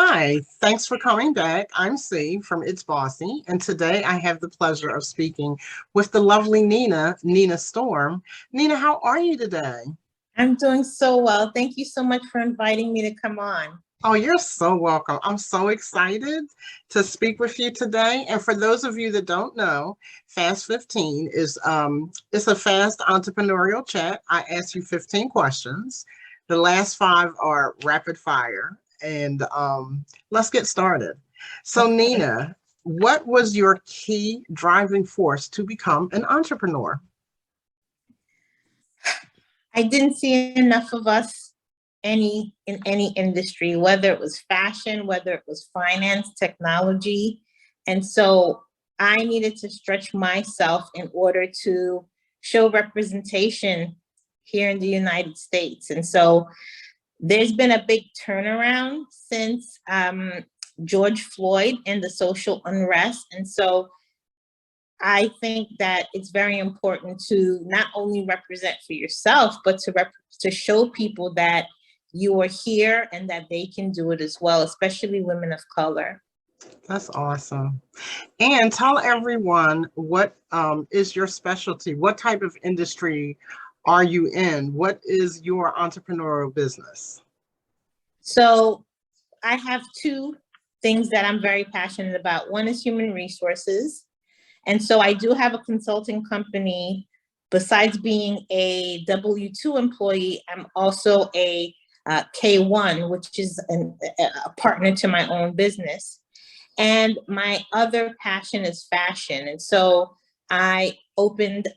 Hi, thanks for coming back. I'm C from It's Bossy, and today I have the pleasure of speaking with the lovely Nina Storm. Nina, how are you today? I'm doing so well. Thank you so much for inviting me to come on. Oh, you're so welcome. I'm so excited to speak with you today. And for those of you that don't know, Fast 15 is it's a fast entrepreneurial chat. I ask you 15 questions. The last five are rapid fire. And let's get started. So, Okay. Nina, what was your key driving force to become an entrepreneur? I didn't see enough of us in any industry, whether it was fashion, whether it was finance, technology. And so I needed to stretch myself in order to show representation here in the United States. And so there's been a big turnaround since George Floyd and the social unrest. And so I think that it's very important to not only represent for yourself, but to show people that you are here and that they can do it as well, especially women of color. That's awesome. And tell everyone what is your specialty? What type of industry are you in? What is your entrepreneurial business? So I have two things that I'm very passionate about. One is human resources. And so I do have a consulting company. Besides being a W-2 employee, I'm also a K1, which is a partner to my own business. And my other passion is fashion. And so I opened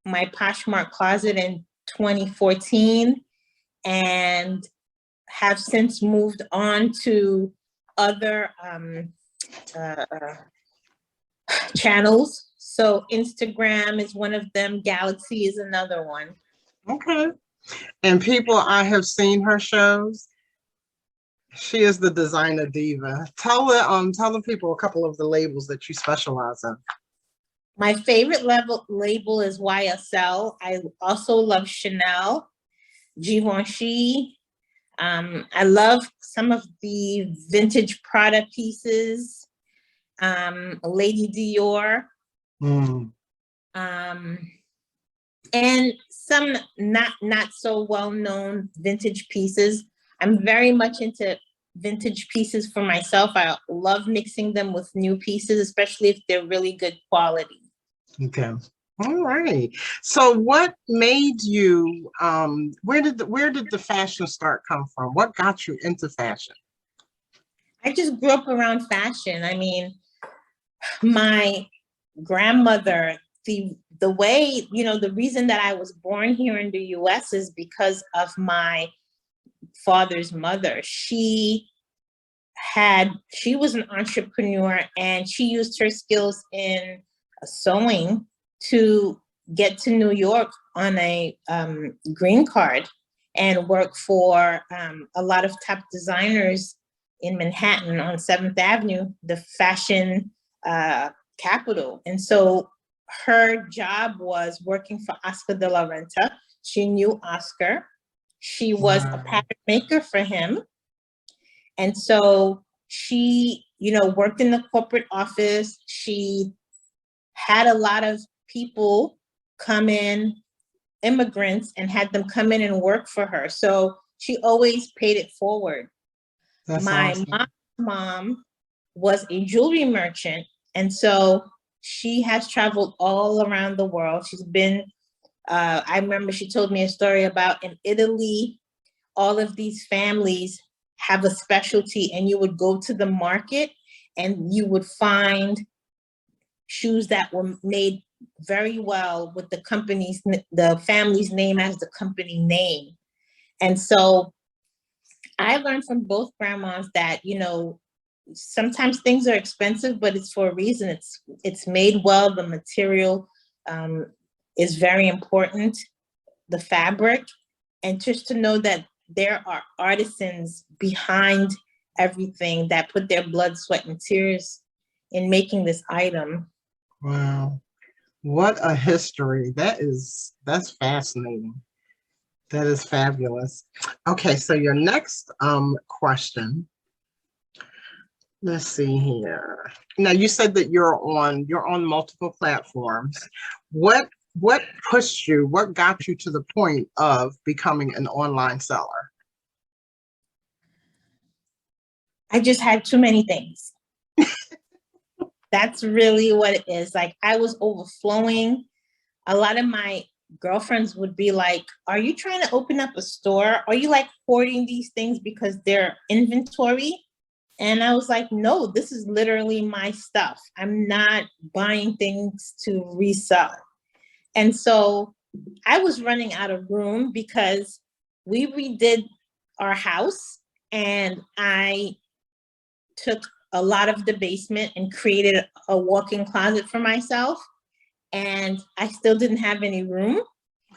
my Poshmark closet in 2014 and have since moved on to other uh, channels. So Instagram is one of them. Galaxy is another one. Okay. And people, I have seen her shows. She is the designer diva. Tell the people a couple of the labels that you specialize in. My favorite label is YSL. I also love Chanel, Givenchy. I love some of the vintage Prada pieces. Lady Dior. Mm. Um, and some not so well known vintage pieces. I'm very much into vintage pieces for myself. I love mixing them with new pieces, especially if they're really good quality. Okay. All right. So what made you where did the fashion start come from? What got you into fashion? I just grew up around fashion. I mean, my grandmother, the way, the reason that I was born here in the US is because of my father's mother. She was an entrepreneur and she used her skills in sewing to get to New York on a green card and work for a lot of top designers in Manhattan on 7th Avenue, the fashion capital. And so her job was working for Oscar de la Renta. She knew Oscar. She was a pattern maker for him. And so she, worked in the corporate office. She had a lot of people come in, immigrants, and had them come in and work for her. So she always paid it forward. That's My awesome. mom was a jewelry merchant. And so she has traveled all around the world. She's been, I remember she told me a story about in Italy, all of these families have a specialty, and you would go to the market and you would find shoes that were made very well with the family's name as the company name. And so I learned from both grandmas that, sometimes things are expensive, but it's for a reason. It's made well. The material is very important, the fabric, and just to know that there are artisans behind everything that put their blood, sweat, and tears in making this item. Wow. What a history. That's fascinating. That is fabulous. Okay, so your next question. Let's see here. Now you said that you're on multiple platforms. What what pushed you? What got you to the point of becoming an online seller? I just had too many things. That's really what it is. Like I was overflowing. A lot of my girlfriends would be like, are you trying to open up a store? Are you like hoarding these things because they're inventory? And I was like, no, this is literally my stuff. I'm not buying things to resell. And so I was running out of room because we redid our house and I took a lot of the basement and created a walk-in closet for myself. And I still didn't have any room.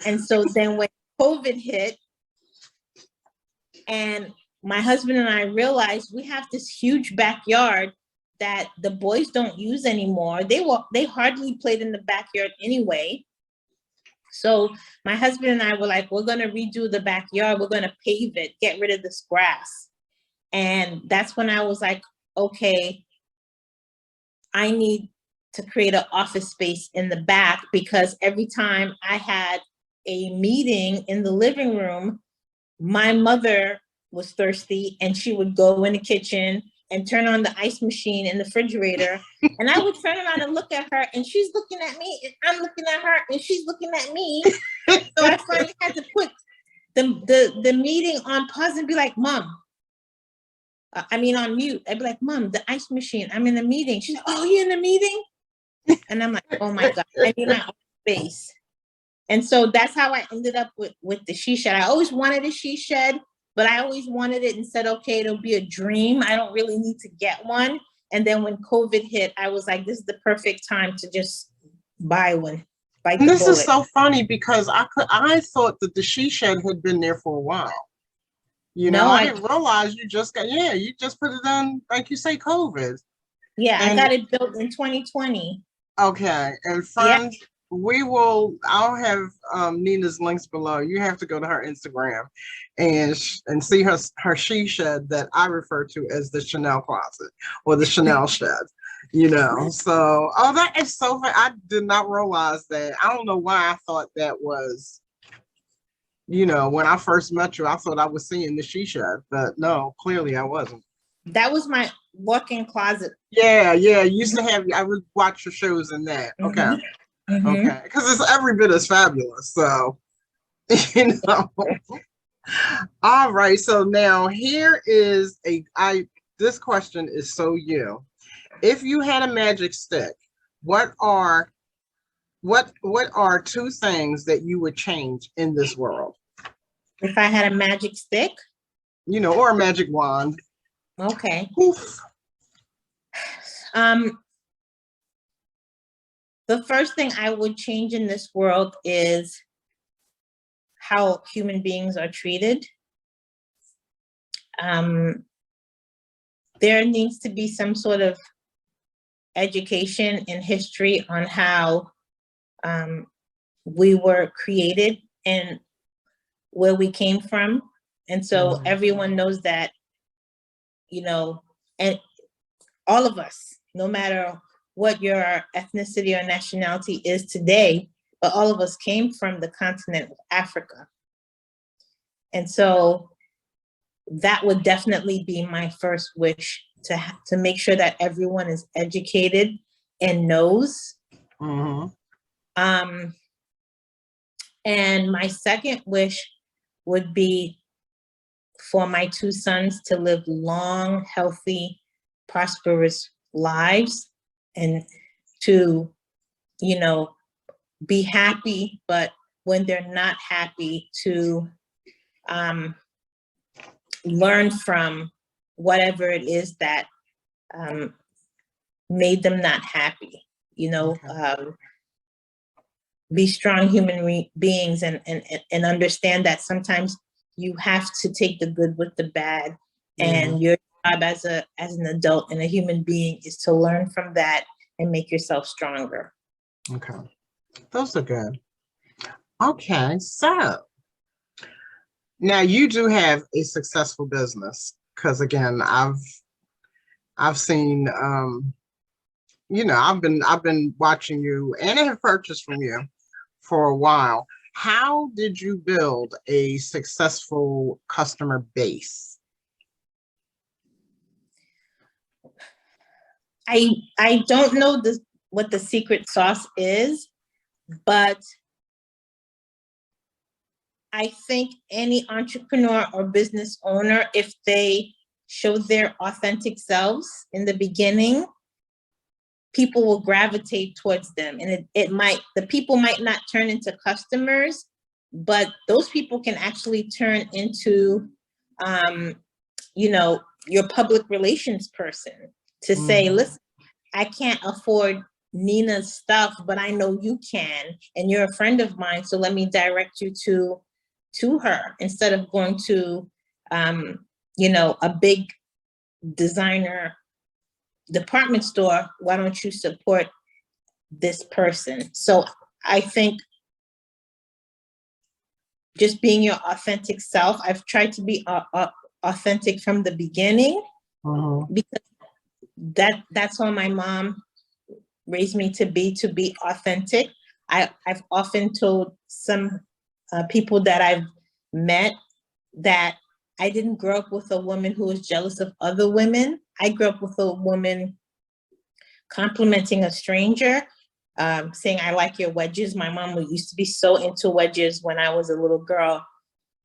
And so then when COVID hit and my husband and I realized we have this huge backyard that the boys don't use anymore. They hardly played in the backyard anyway. So my husband and I were like, we're gonna redo the backyard. We're gonna pave it, get rid of this grass. And that's when I was like, okay, I need to create an office space in the back because every time I had a meeting in the living room, my mother was thirsty and she would go in the kitchen and turn on the ice machine in the refrigerator. And I would turn around and look at her and she's looking at me and I'm looking at her and she's looking at me. So I finally had to put the meeting on pause and be like, Mom, on mute. I'd be like, Mom, the ice machine, I'm in a meeting. She's like, oh, you're in a meeting? And I'm like, oh my God, I need my own space. And so that's how I ended up with the she shed. I always wanted a she shed, but I always wanted it and said, okay, it'll be a dream. I don't really need to get one. And then when COVID hit, I was like, this is the perfect time to just buy one. And this is so funny because I thought that the she shed had been there for a while. I didn't realize you just put it on, like you say, COVID. Yeah, I got it built in 2020. Okay, and friends, I'll have Nina's links below. You have to go to her Instagram and see her she shed that I refer to as the Chanel closet or the Chanel shed. So that is so funny. I did not realize that. I don't know why I thought that was, when I first met you, I thought I was seeing the she shed, but no, clearly I wasn't. That was my walk-in closet. Yeah. Used to have, I would watch your shows in that. Okay. Mm-hmm. Okay. Because it's every bit as fabulous. So, All right. So now here is this question is so you. If you had a magic stick, what are two things that you would change in this world? If I had a magic stick? Or a magic wand. Okay. Oof. The first thing I would change in this world is how human beings are treated. There needs to be some sort of education in history on how we were created and where we came from. And so everyone knows that, and all of us, no matter what your ethnicity or nationality is today, but all of us came from the continent of Africa. And so that would definitely be my first wish, to make sure that everyone is educated and knows. Mm-hmm. And my second wish would be for my two sons to live long, healthy, prosperous lives and to, be happy, but when they're not happy, to learn from whatever it is that made them not happy, be strong human beings and understand that sometimes you have to take the good with the bad. And your job as an adult and a human being is to learn from that and make yourself stronger. Okay. Those are good. Okay. So now you do have a successful business, because again, I've seen, I've been watching you and I have purchased from you for a while. How did you build a successful customer base? I don't know what the secret sauce is, but I think any entrepreneur or business owner, if they show their authentic selves in the beginning, people will gravitate towards them. And the people might not turn into customers, but those people can actually turn into, your public relations person to say, listen, I can't afford Nina's stuff, but I know you can, and you're a friend of mine, so let me direct you to her instead of going to, a big designer department store. Why don't you support this person? So I think just being your authentic self. I've tried to be authentic from the beginning because that's how my mom raised me to be authentic. I've often told some people that I've met that I didn't grow up with a woman who was jealous of other women. I grew up with a woman complimenting a stranger, saying, I like your wedges. My mom used to be so into wedges when I was a little girl.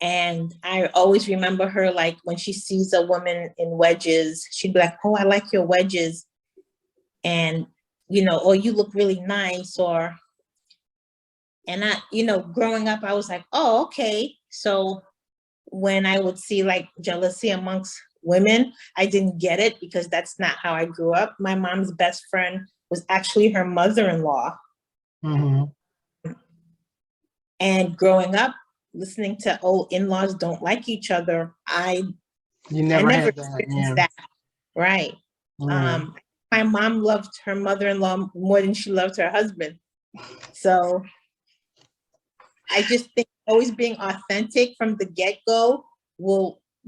And I always remember her, like, when she sees a woman in wedges, she'd be like, oh, I like your wedges. And, or you look really nice, and growing up, I was like, oh, okay. So when I would see like jealousy amongst women, I didn't get it because that's not how I grew up. My mom's best friend was actually her mother-in-law. And growing up, listening to, oh, in-laws don't like each other, I never experienced that. Right. My mom loved her mother-in-law more than she loved her husband. So I just think always being authentic from the get-go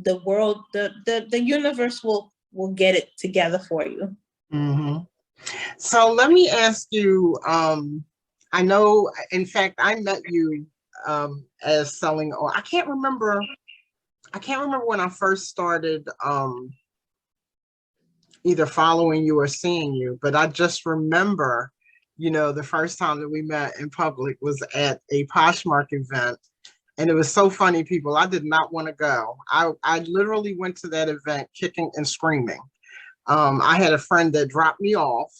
the universe will get it together for you. So let me ask you, I know, in fact, I met you as selling, or I can't remember when I first started either following you or seeing you, but I just remember, the first time that we met in public was at a Poshmark event. And it was so funny, people. I did not want to go. I literally went to that event kicking and screaming. I had a friend that dropped me off,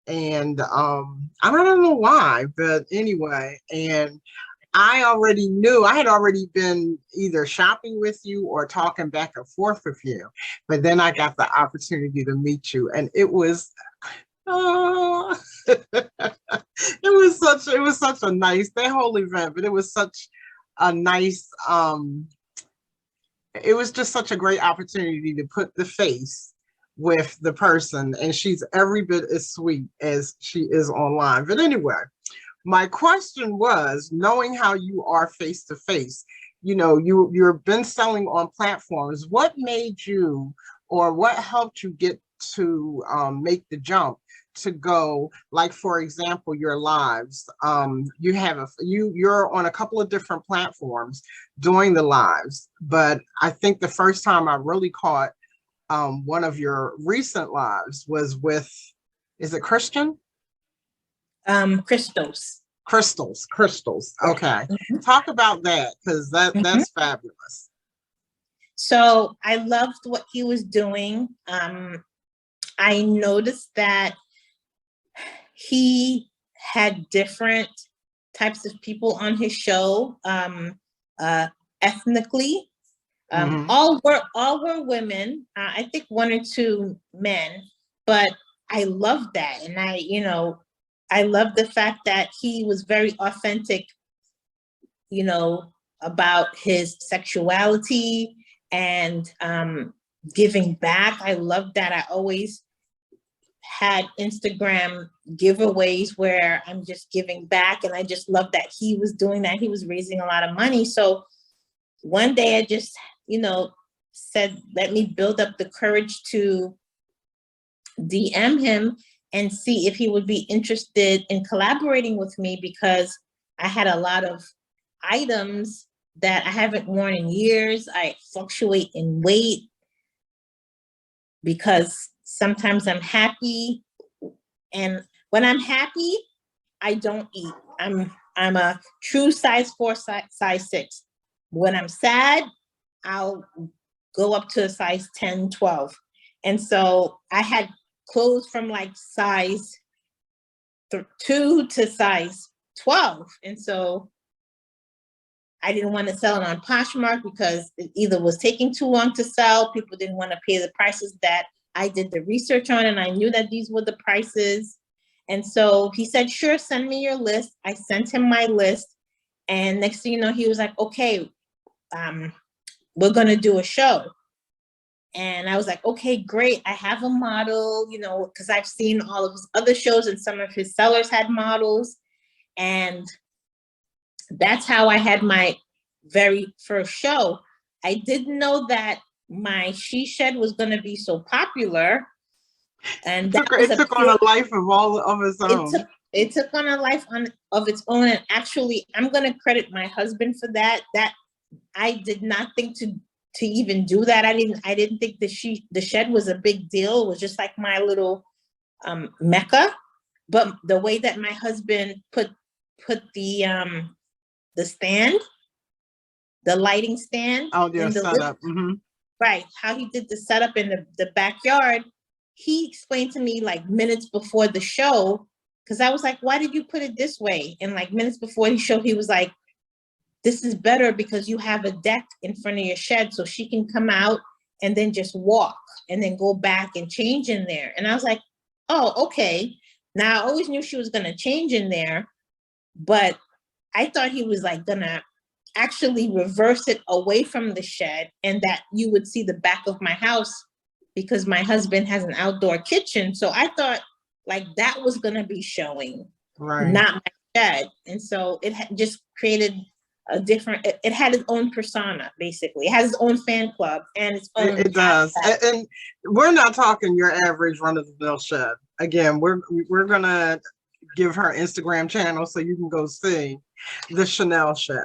and I don't know why, but anyway, and I already knew, I had already been either shopping with you or talking back and forth with you, but then I got the opportunity to meet you, and it was, it was such a nice, that whole event, but it was such a nice, it was just such a great opportunity to put the face with the person, and she's every bit as sweet as she is online. But anyway, my question was, knowing how you are face to face, you've been selling on platforms. What made you, or what helped you get to make the jump to go, like, for example, your lives? You're on a couple of different platforms doing the lives, but I think the first time I really caught one of your recent lives was with, is it Christian? Crystals. Okay. Talk about that, because that's fabulous. So I loved what he was doing. I noticed that he had different types of people on his show, ethnically. All were women. I think one or two men, but I loved that. And I love the fact that he was very authentic, about his sexuality and giving back. I love that. I always had Instagram giveaways where I'm just giving back, and I just love that he was doing that. He was raising a lot of money. So one day I just, said, let me build up the courage to DM him and see if he would be interested in collaborating with me, because I had a lot of items that I haven't worn in years. I fluctuate in weight because sometimes I'm happy, and when I'm happy, I don't eat. I'm a true size 4, size 6. When I'm sad, I'll go up to a size 10, 12. And so I had clothes from like size 2 to size 12. And so I didn't want to sell it on Poshmark because it either was taking too long to sell, people didn't want to pay the prices that I did the research on, and I knew that these were the prices. And so he said, sure, send me your list. I sent him my list. And next thing you know, he was like, okay, we're going to do a show. And I was like, okay, great. I have a model, you know, because I've seen all of his other shows and some of his sellers had models. And that's how I had my very first show. I didn't know that my she shed was going to be so popular. And that it took on a life of all of its own. It took on a life of its own. And actually, I'm going to credit my husband for that. That I did not think to even do that. I didn't think the shed was a big deal. It was just like my little mecca. But the way that my husband put the stand, the lighting stand, in the setup. Right, how he did the setup in the backyard, he explained to me like minutes before the show, because I was like, why did you put it this way? And like minutes before the show, he was like, this is better because you have a deck in front of your shed, so she can come out and then just walk and then go back and change in there. And I was like, oh, okay. Now I always knew she was going to change in there, but I thought he was like gonna actually reverse it away from the shed, and that you would see the back of my house because my husband has an outdoor kitchen. So I thought like that was gonna be showing, right, not my shed. And so it just created a different, it had its own persona, basically. It has its own fan club and its own. It does. And we're not talking your average run-of-the-mill shed. Again, we're gonna give her Instagram channel so you can go see the Chanel shed.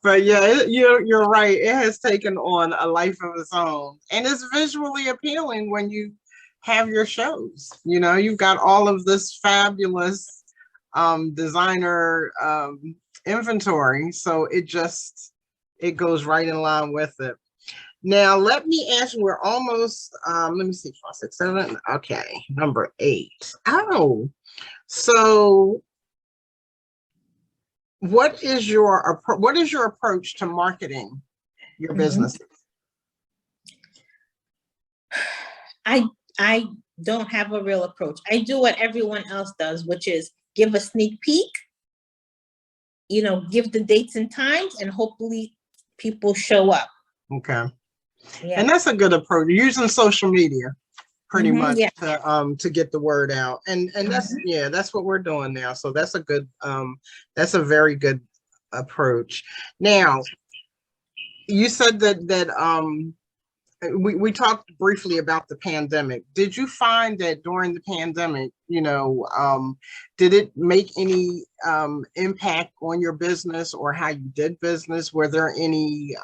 But yeah, you're right. It has taken on a life of its own, and it's visually appealing when you have your shows. You know, you've got all of this fabulous designer inventory, so it goes right in line with it. Now, let me ask you, we're almost, let me see, 5, 6, 7. Okay, number 8. Oh, so what is your approach to marketing your business? I don't have a real approach. I do what everyone else does, which is give a sneak peek, you know, give the dates and times, and hopefully people show up. Okay. Yeah. And that's a good approach, using social media pretty much to get the word out. And that's that's what we're doing now. So that's a very good approach. Now, you said that we talked briefly about the pandemic. Did you find that during the pandemic, you know, did it make any impact on your business or how you did business? Were there any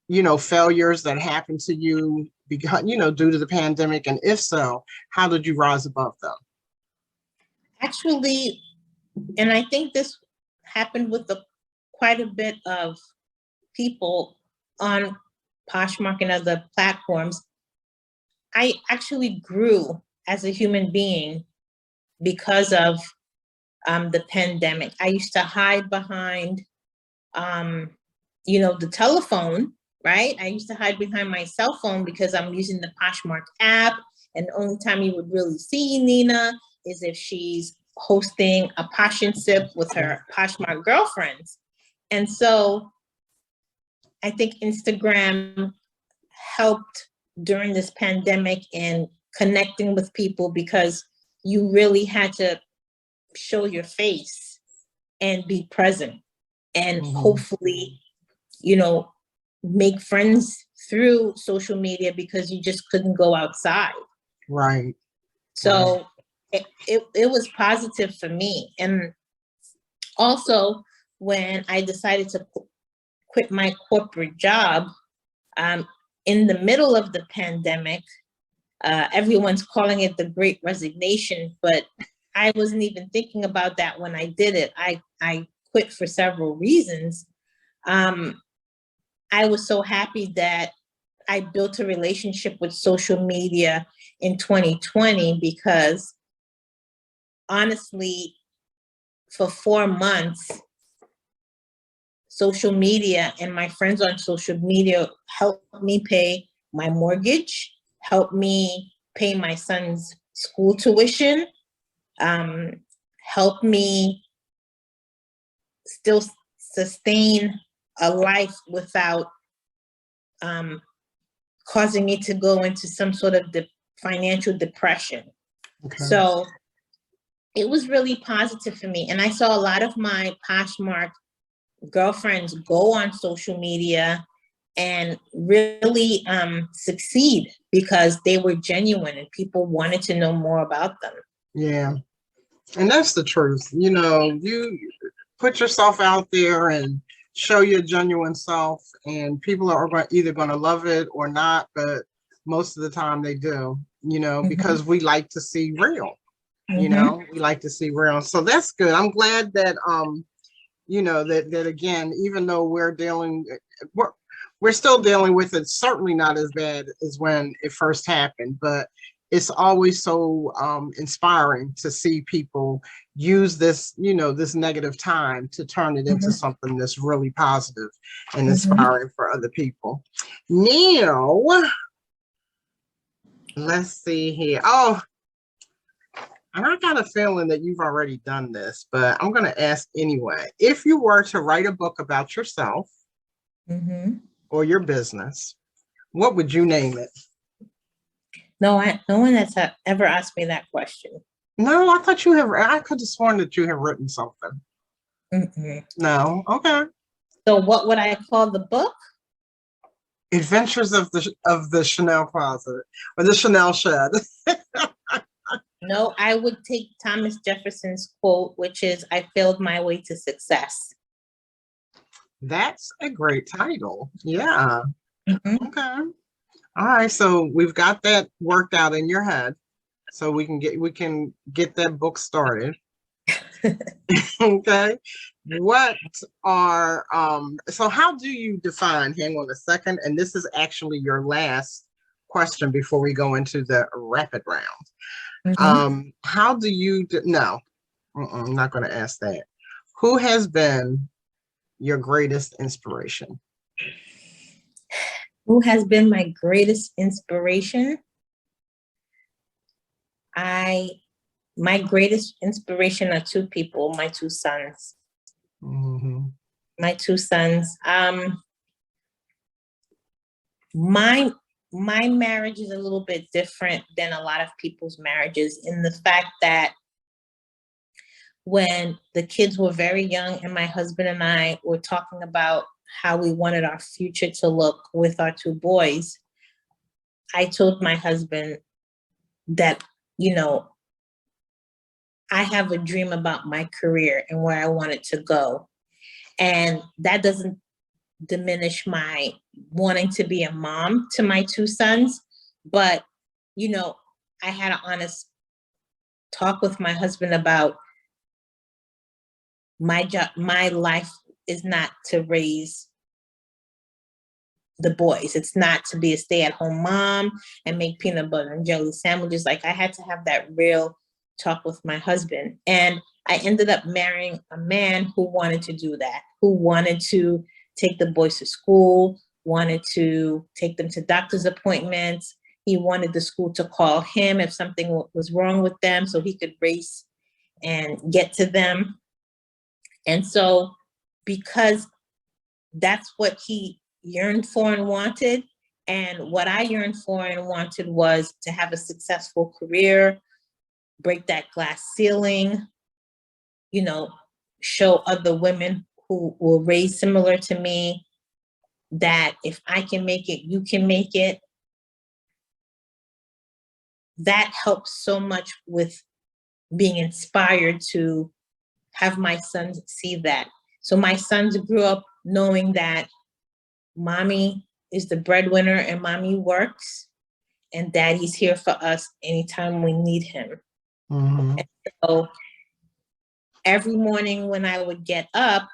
you know, failures that happened to you because, you know, due to the pandemic? And if so, how did you rise above them? Actually, and I think this happened with quite a bit of people on Poshmark and other platforms. I actually grew as a human being because of the pandemic. I used to hide behind, you know, the telephone, right? I used to hide behind my cell phone because I'm using the Poshmark app. And the only time you would really see Nina is if she's hosting a Posh and Sip with her Poshmark girlfriends. And so I think Instagram helped during this pandemic in connecting with people, because you really had to show your face and be present and hopefully, you know, make friends through social media because you just couldn't go outside. Right. So it was positive for me. And also, when I decided to quit my corporate job, in the middle of the pandemic, everyone's calling it the Great Resignation, but I wasn't even thinking about that when I did it. I quit for several reasons. I was so happy that I built a relationship with social media in 2020 because honestly, for 4 months, social media and my friends on social media helped me pay my mortgage, helped me pay my son's school tuition, helped me still sustain a life without causing me to go into some sort of financial depression. Okay. So it was really positive for me. And I saw a lot of my Poshmark girlfriends go on social media and really succeed because they were genuine and people wanted to know more about them. Yeah. And that's the truth. You know, you put yourself out there and show your genuine self, and people are either going to love it or not, but most of the time they do, you know, because we like to see real, you know, we like to see real. So that's good. I'm glad that, you know, that again, even though we're still dealing with it, certainly not as bad as when it first happened, but it's always so inspiring to see people use this, you know, this negative time to turn it into something that's really positive and inspiring for other people. Now, let's see here. Oh, and I got a feeling that you've already done this, but I'm going to ask anyway. If you were to write a book about yourself or your business, what would you name it? No, no one has ever asked me that question. No, I thought I could have sworn that you have written something. No, okay. So what would I call the book? Adventures of the Chanel Closet or the Chanel Shed. No, I would take Thomas Jefferson's quote, which is, "I failed my way to success." That's a great title. Yeah. Okay. All right. So we've got that worked out in your head. So we can get that book started. Okay. What are so how do you define, hang on a second, and this is actually your last question before we go into the rapid round. How do you no, I'm not going to ask that. Who has been your greatest inspiration? Who has been my greatest inspiration? My greatest inspiration are two people, my two sons. My two sons. My marriage is a little bit different than a lot of people's marriages in the fact that when the kids were very young and my husband and I were talking about how we wanted our future to look with our two boys, I told my husband that, you know, I have a dream about my career and where I want it to go. And that doesn't diminish my wanting to be a mom to my two sons. But, you know, I had an honest talk with my husband about my job. My life is not to raise the boys. It's not to be a stay-at-home mom and make peanut butter and jelly sandwiches. Like, I had to have that real talk with my husband. And I ended up marrying a man who wanted to do that, who wanted to take the boys to school, wanted to take them to doctor's appointments. He wanted the school to call him if something was wrong with them so he could race and get to them. And so because that's what he yearned for and wanted, and what I yearned for and wanted was to have a successful career, break that glass ceiling, you know, show other women who were raised similar to me that if I can make it, you can make it. That helps so much with being inspired to have my sons see that. So my sons grew up knowing that mommy is the breadwinner and mommy works, and daddy's here for us anytime we need him. Mm-hmm. And so every morning when I would get up,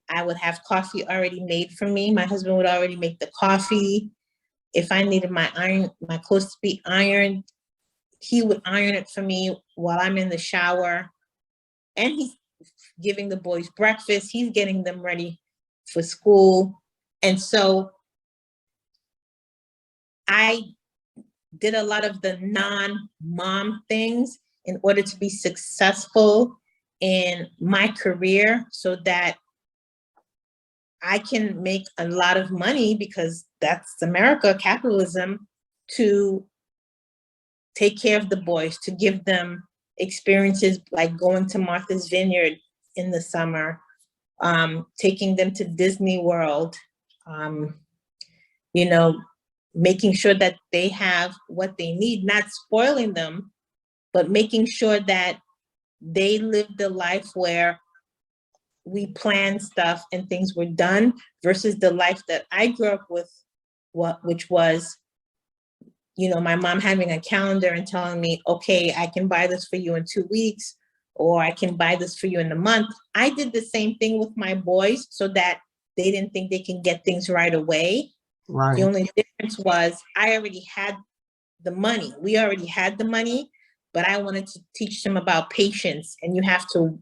I would have coffee already made for me. My husband would already make the coffee. If I needed my clothes to be ironed, he would iron it for me while I'm in the shower. And he's giving the boys breakfast. He's getting them ready for school. And so I did a lot of the non-mom things in order to be successful in my career so that I can make a lot of money, because that's America, capitalism, to take care of the boys, to give them experiences like going to Martha's Vineyard in the summer, taking them to Disney World, you know, making sure that they have what they need, not spoiling them, but making sure that they live the life where we plan stuff and things were done, versus the life that I grew up with, which was, you know, my mom having a calendar and telling me, okay, I can buy this for you in 2 weeks, or I can buy this for you in a month. I did the same thing with my boys so that they didn't think they can get things right away. Right. The only difference was I already had the money. We already had the money, but I wanted to teach them about patience, and you have to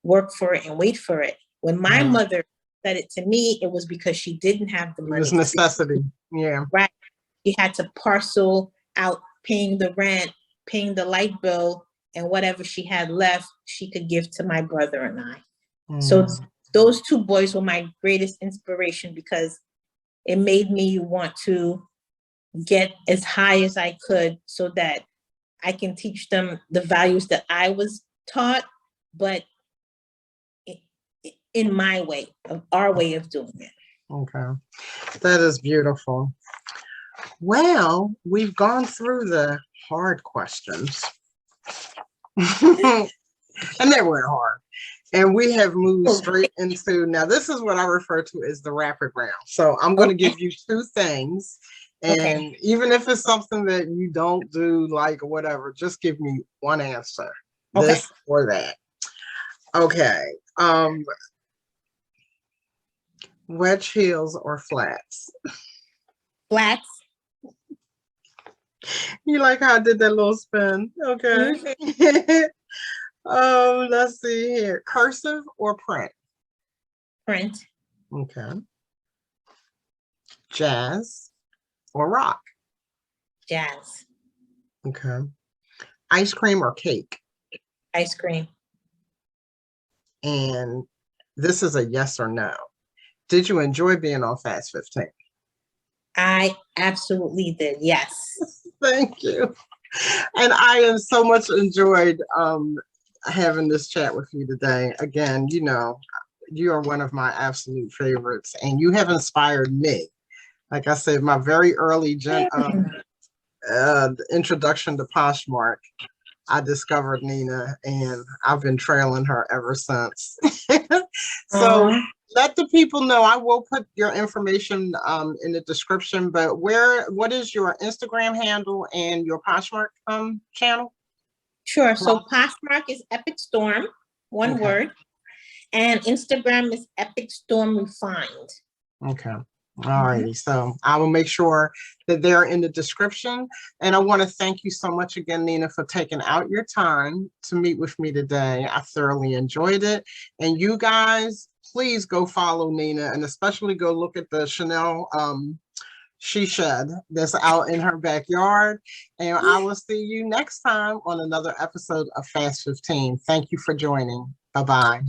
work for it and wait for it. When my mother said it to me, it was because she didn't have the money. It was necessity. Yeah. Right. She had to parcel out paying the rent, paying the light bill, and whatever she had left, she could give to my brother and I. So those two boys were my greatest inspiration, because it made me want to get as high as I could so that I can teach them the values that I was taught, but in my way, of our way of doing it. Okay, that is beautiful. Well, we've gone through the hard questions. And they weren't hard. And we have moved straight into, now this is what I refer to as the rapid round. So I'm going to give you two things. And even if it's something that you don't do, like whatever, just give me one answer, this or that. Okay. Wedge heels or flats? Flats. You like how I did that little spin? Okay. Let's see here. Cursive or print? Print. Okay. Jazz or rock? Jazz. Okay. Ice cream or cake? Ice cream. And this is a yes or no. Did you enjoy being on Fast 15? I absolutely did. Yes. Thank you. And I have so much enjoyed having this chat with you today. Again, you know, you are one of my absolute favorites, and you have inspired me. Like I said, my very early introduction to Postmark, I discovered Nina, and I've been trailing her ever since. So let the people know. I will put your information in the description, but what is your Instagram handle and your Postmark channel? Sure. So Postmark is Epic Storm, one word, and Instagram is Epic Storm Refined. Okay. All righty. So I will make sure that they're in the description. And I want to thank you so much again, Nina, for taking out your time to meet with me today. I thoroughly enjoyed it. And you guys, please go follow Nina, and especially go look at the Chanel she shed that's out in her backyard. And I will see you next time on another episode of Fast 15. Thank you for joining. Bye-bye.